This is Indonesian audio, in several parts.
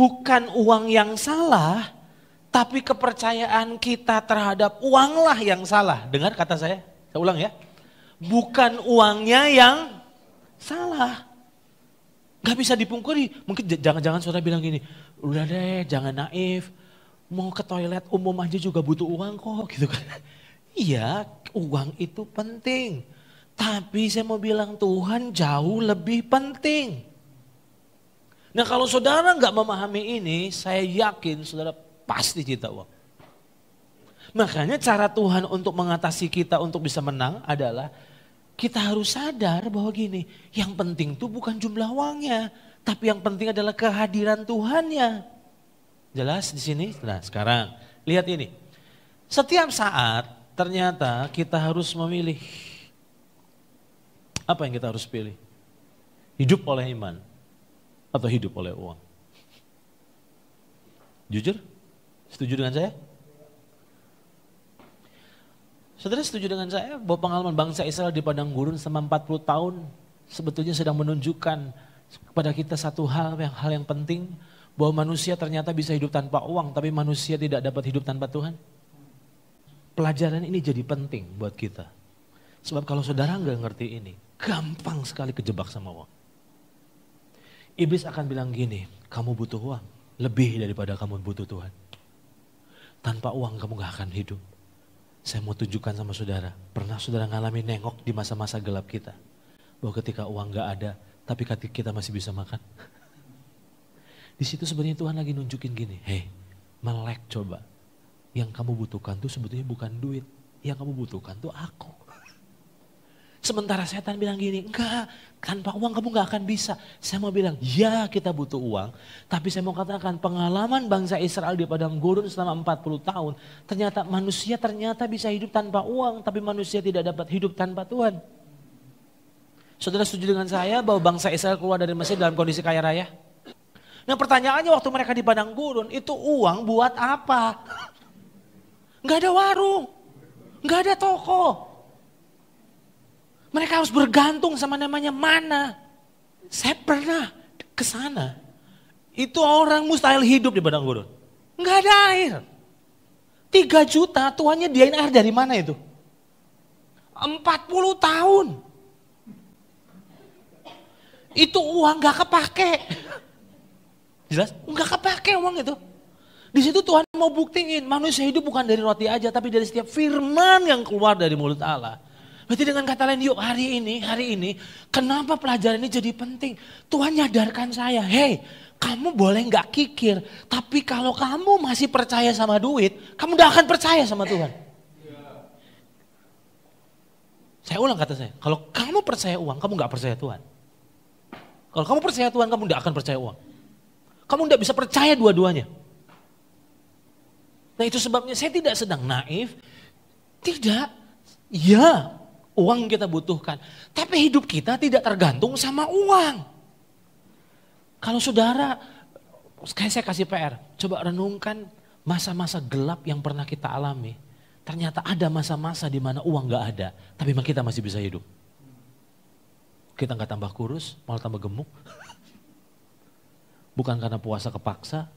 bukan uang yang salah, tapi kepercayaan kita terhadap uanglah yang salah. Dengar kata saya ulang ya. Bukan uangnya yang salah. Gak bisa dipungkiri. Mungkin jangan-jangan saudara bilang gini, udah deh jangan naif. Mau ke toilet umum aja juga butuh uang kok gitu kan. Iya, uang itu penting. Tapi saya mau bilang Tuhan jauh lebih penting. Nah kalau saudara gak memahami ini, saya yakin saudara pasti cinta uang. Makanya cara Tuhan untuk mengatasi kita untuk bisa menang adalah kita harus sadar bahwa gini, yang penting itu bukan jumlah uangnya, tapi yang penting adalah kehadiran Tuhannya. Jelas di sini? Nah sekarang lihat ini. Setiap saat ternyata kita harus memilih. Apa yang kita harus pilih? Hidup oleh iman atau hidup oleh uang? Jujur? Setuju dengan saya? Saudara setuju dengan saya bahwa pengalaman bangsa Israel di padang gurun selama 40 tahun sebetulnya sedang menunjukkan kepada kita satu hal yang penting, bahwa manusia ternyata bisa hidup tanpa uang, tapi manusia tidak dapat hidup tanpa Tuhan. Pelajaran ini jadi penting buat kita. Sebab kalau saudara nggak ngerti ini, gampang sekali kejebak sama uang. Iblis akan bilang gini, kamu butuh uang lebih daripada kamu butuh Tuhan. Tanpa uang kamu gak akan hidup. Saya mau tunjukkan sama saudara, pernah saudara ngalami nengok di masa-masa gelap kita, bahwa ketika uang gak ada, tapi kita masih bisa makan. Di situ sebenarnya Tuhan lagi nunjukin gini, hei melek coba, yang kamu butuhkan tuh sebetulnya bukan duit, yang kamu butuhkan tuh aku. Sementara setan bilang gini, enggak, tanpa uang kamu gak akan bisa. Saya mau bilang, ya kita butuh uang. Tapi saya mau katakan pengalaman bangsa Israel di padang gurun selama 40 tahun. Ternyata manusia bisa hidup tanpa uang, tapi manusia tidak dapat hidup tanpa Tuhan. Saudara setuju dengan saya bahwa bangsa Israel keluar dari Mesir dalam kondisi kaya raya? Nah pertanyaannya waktu mereka di padang gurun, itu uang buat apa? Gak ada warung, gak ada toko. Mereka harus bergantung sama namanya mana. Saya pernah ke sana. Itu orang mustahil hidup di padang gurun. Enggak ada air. 3 juta Tuhannya diain air dari mana itu? 40 tahun. Itu uang gak kepake. Jelas? Enggak kepake uang itu. Di situ Tuhan mau buktiin manusia hidup bukan dari roti aja, tapi dari setiap firman yang keluar dari mulut Allah. Berarti dengan kata lain, yuk hari ini, kenapa pelajaran ini jadi penting? Tuhan nyadarkan saya, hei kamu boleh gak kikir, tapi kalau kamu masih percaya sama duit, kamu gak akan percaya sama Tuhan. Saya ulang kata saya, kalau kamu percaya uang, kamu gak percaya Tuhan. Kalau kamu percaya Tuhan, kamu gak akan percaya uang. Kamu gak bisa percaya dua-duanya. Nah itu sebabnya saya tidak sedang naif, tidak, ya. Uang kita butuhkan. Tapi hidup kita tidak tergantung sama uang. Kalau saudara, saya kasih PR. Coba renungkan masa-masa gelap yang pernah kita alami. Ternyata ada masa-masa di mana uang gak ada. Tapi kita masih bisa hidup. Kita gak tambah kurus, malah tambah gemuk. Bukan karena puasa kepaksa.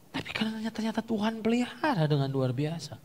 Tapi karena ternyata Tuhan pelihara dengan luar biasa.